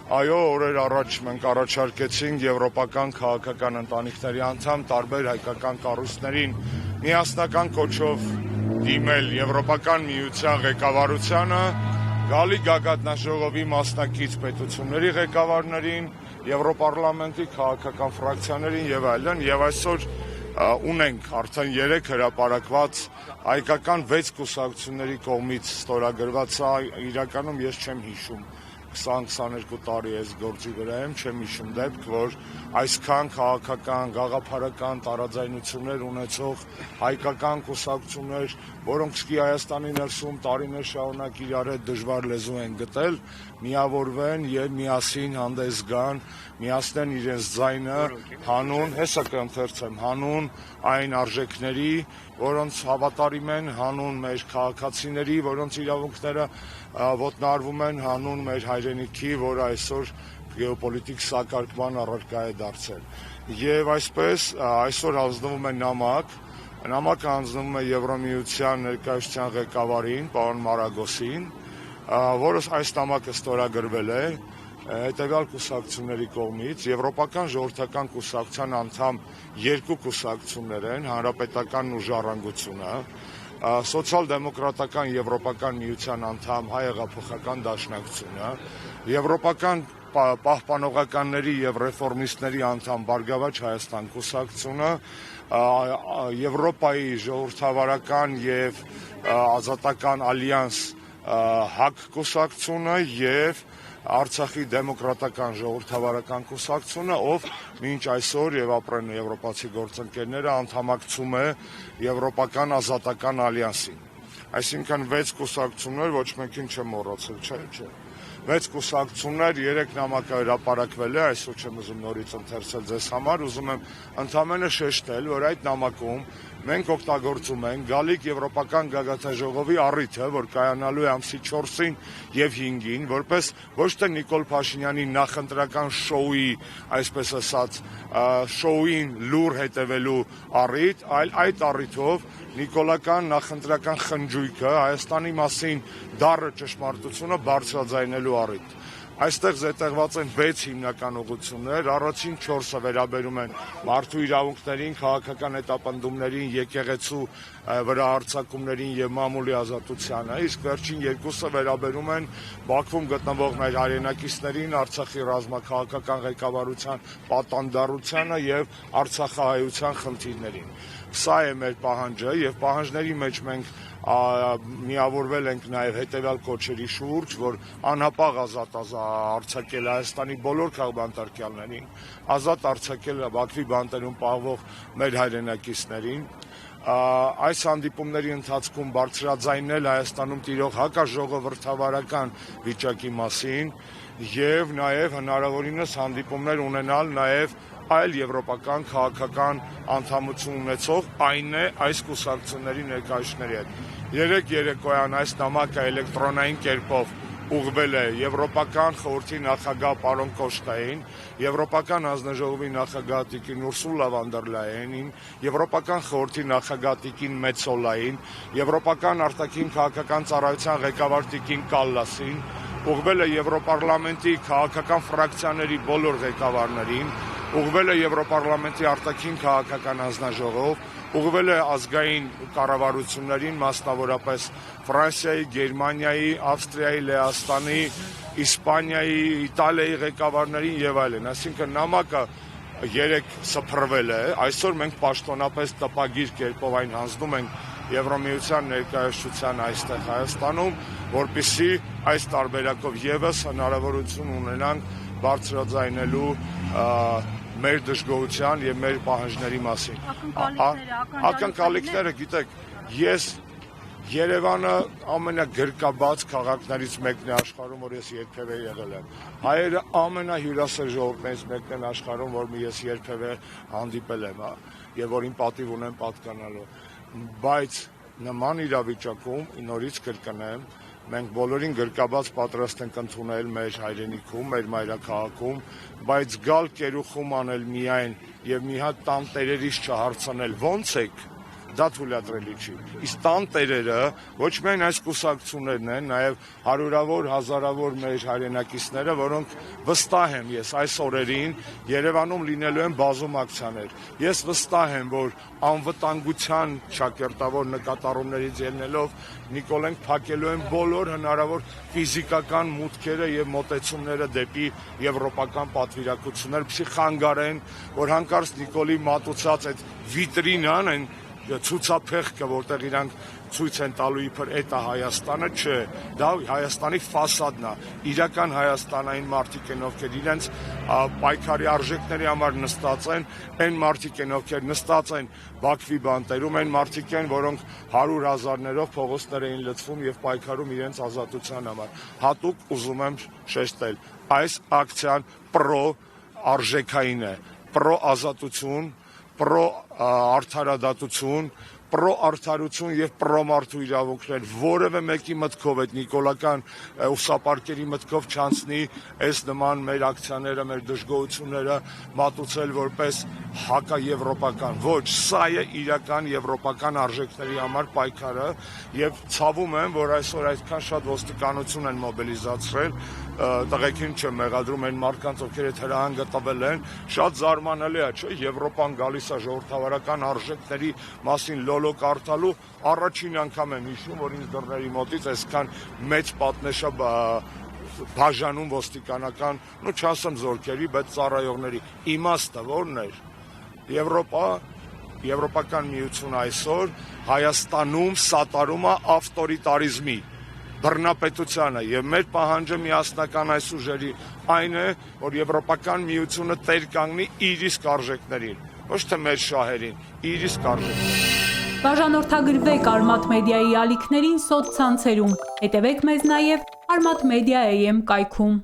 Այո, օրեր առաջ մենք առաջարկեցինք եվրոպական քաղաքական ընտանիքների անդամ տարբեր հայկական կառույցներին միասնական կոչով դիմել Եվրոպական միության ղեկավարությանը, գալի գագաթնաժողովի մասնակից պետությունների ղեկավարներին, Եվրոպարլամենտի քաղաքական ֆրակցիաներին եւ այլն, եւ այսօր ունենք արդեն 3 հրապարակված հայկական 6 կուսակցությունների կողմից ստորագրված, սա իրականում ես չեմ հիշում 20-22 տարի այս գործի վրա եմ, չեմ հիշում դեպք, որ այսքան քաղաքական, գաղափարական տարաձայնություններ ունեցող հայկական կուսակցություններ, որոնք սկի Հայաստանի ներսում տարիներ շարունակ իրար հետ դժվար լեզու են գտել, միավորվեն եւ միասին հանդես գան, միացնեն իրենց ձայնը հանուն, հեսա կընթերցեմ, հանուն այն արժեքների, որոնց հավատարիմ են, հանուն մեր քաղաքացիների, որոնց իրավունքները ոտնահարվում են, հանուն մեր հայրենիքի, որ այսօր գեոպոլիտիկ սակարկման առարկա է դարձել։ Եվ այսպես այսօր հանձնվում է նամակը հանձնվում է Եվրամիության ներկայացության ղեկավարին, պարոն Մարագոսին, որը այս նամակը ստորագրվել է հետևյալ կուսակցությունների կողմից, Եվրոպական ժողովրդական կուսակցության անդամ 2 կուսակցություններ են, Հանրապետականն ու Ժառանգությունը, Սոցիալ-դեմոկրատական Եվրոպական միության անդամ Հայ հեղափոխական դաշնակցությունը, Եվրոպական պահպանողականների եւ ռեֆորմիստների անդամ Բարգավաճ Հայաստան կուսակցությունը, Եվրոպայի ժողովրդավարական եւ ազատական ալյանս ՀԱԿ կուսակցությունը եւ Արցախի դեմոկրատական ժողովրդավարական կուսակցությունը, ով մինչ այսօր եւ ապրեն եվրոպացի գործընկերները անդամակցում է Եվրոպական ազատական ալյանսին։ Այսինքն 6 կուսակցություններ, ոչ մեկին չեմ մոռացել, չէ։ 6 կուսակցություններ, 3 նամակը հրապարակվել է, այսօր չեմ ուզում նորից ընթերցել ձեզ համար, ուզում եմ ընդամենը շեշտել, որ այդ նամակում մենք օգտագործում ենք գալիք Եվրոպական գագաթնաժողովի առիթը, որ կայանալու է ամսի 4-ին եւ 5-ին, որպես ոչ թե Նիկոլ Փաշինյանի նախընտրական շոուի, այսպես ասած, շոուին լուր հետևելու առիթ, այլ այդ առիթով նիկոլական նախընտրական խնջույքը Հայաստանի մասին դառը ճշմարտությունը բարձրաձայնելու առիթ։ Այստեղ զետեղված են 6 հիմնական ուղղություններ, առաջին 4-ը վերաբերում են մարդու իրավունքներին, քաղաքական հետապնդումներին, եկեղեցու վրա հարձակումներին եւ մամուլի ազատությանը, իսկ վերջին 2-ը վերաբերում են Բաքվում գտնվող մեր հայրենակիցներին, Արցախի ռազմաքաղաքական ղեկավարության պատանդառությանը եւ արցախահայության խնդիրներին։ Սա է մեր պահանջը եւ պահանջների մեջ մենք միավորվել ենք նաեւ հետեւյալ կոչերի շուրջ, որ անհապաղ ազատ արձակել Հայաստանի բոլոր քաղբանտարկյալներին, ազատ արձակել Բաքվի բանտերում պահվող մեր հայրենակիցներին, այս հանդիպումների ընթացքում բարձրաձայնել Հայաստանում տիրող հակաժողովրդավարական վիճակի մասին եւ նաեւ հնարավորինս հանդիպումներ ունենալ նաեւ այլ եվրոպական քաղաքական անդամություն ունեցող այն է այս կուսակցությունների ներկայացուցիչների հետ։ 3 երեկոյան այս նամակը էլեկտրոնային կերպով ուղղվել է Եվրոպական խորհրդի նախագահ պարոն Կոշտային, Եվրոպական հանձնաժողովի նախագահ տիկին Ուրսուլա վան դեր Լայենին, Եվրոպական խորհրդի նախագահ տիկին Մեծոլային, Եվրոպական արտաքին քաղաքական ծառայության ղեկավար տիկին Կալլասին, ուղղվել է Եվրոպարլամենտի քաղաքական ֆրակցիաների բոլոր ղեկավարներին, ուղղվել է Եվրոպարլամենտի արտաքին քաղաքական հանձնաժողով, ուղղվել է ազգային կառավարություններին, մասնավորապես Ֆրանսիայի, Գերմանիայի, Ավստրիայի, Լեհաստանի, Իսպանիայի, Իտալիայի ղեկավարներին եւ այլն։ Այսինքն նամակը 3 սփռվել է, այսօր մենք պաշտոնապես տպագիր կերպով այն հանձնում ենք Եվրամիության ներկայացուցչության այստեղ Հայաստանում, որպեսզի այս տարբերակով եւս հնարավորություն ունենանք բարձրաձայնելու մեր դժգոհության եւ մեր պահանջների մասին։ Ակնկալիքները, գիտեք, ես Երևանը ամենագրկաբաց քաղաքներից մեկն է աշխարհում, որ ես երբևէ եղել եմ։ Հայերը ամենահյուրասեր ժողովուրդներից մեկն են աշխարհում, որ ես երբևէ հանդիպել եմ, եւ որին պատիվ ունեմ պատկանալու։ Բայց նման իրավիճակում նորից կրկնեմ, մենք բոլորին գրկաբաց պատրաստ ենք ընդունել մեր հայրենիքում, մեր մայրաքաղաքում, բայց գալ կերուխում անել միայն եւ մի հատ տան տերերից չհարցնել ո՞նց եք, դա թույլատրելի չի։ Իսկ տան տերերը ոչ միայն այս կուսակցություններն են, նաև հարյուրավոր, հազարավոր մեր հայրենակիցները, որոնք վստահ եմ ես այս օրերին Երևանում լինելու են բազում ակցիաներ։ Ես վստահ եմ, որ անվտանգության շակերտավոր նկատառումներից ելնելով Նիկոլենք փակելու են բոլոր հնարավոր ֆիզիկական մուտքերը եւ մոտեցումները դեպի եվրոպական պատվիրակություններ, որպեսզի խանգարեն, որ հանկարծ Նիկոլի մատուցած այդ վիտրինան են ցուցափեղկը, որտեղ իրանք ցույց են տալու իբր էտա Հայաստանը, չէ, դա Հայաստանի ֆասադն է, իրական հայաստանային մարդիկ են, ովքեր իրենց պայքարի արժեքների համար նստած են, այն մարդիկ են, ովքեր նստած են Բաքվի բանտերում, այն մարդիկ են, որոնք 100,000-ներով փողոցներ էին լցվում եւ պայքարում իրենց ազատության համար։ Հատուկ ուզում եմ շեշտել, այս ակցիան պրո արժեքային է, պրո ազատություն, պրո արդարադատություն, պրո արդարություն եւ պրո մարդու իրավունքներ, որևէ մեկի մտքով այդ նիկոլական ուսապարկերի մտքով չանցնի այս նման մեր ակցիաները, մեր դժգոհությունները մատուցել որպես հակաեվրոպական, ոչ, սա է իրական եվրոպական արժեքների համար պայքարը եւ ցավում եմ, որ այսօր այդքան շատ ոստիկանություն են մոբիլիզացրել, տղեկին չեմ մեղադրում այն մարդկանց, ովքեր այդ հրահանգը տվել են, շատ զարմանալի է, չէ, Եվրոպան գալիս է ժողովրդավարական արժեքների մասին լոլո կարդալու, առաջին անգամ եմ հիշում, որ ինձ դռների մոտից այսքան մեծ պատնեշա բաժանում ոստիկանական, ну չասեմ զորքերի, բայց ծառայողների իմաստը որն էր։ Եվրոպական միություն այսօր Հայաստանում սատարում է ավտորիտարիզմի բռնապետությանը եւ մեր պահանջը միասնական այս ուժերի այն է, որ Եվրոպական միությունը տեր կանգնի իր իսկ արժեքներին, ոչ թե մեր շահերին, իր իսկ արժեքներին։ Բաժանորդագրվեք Արմաթ մեդիայի ալիքներին սոցցանցերում, հետևեք մեզ նաև Armat Media AM կայքում։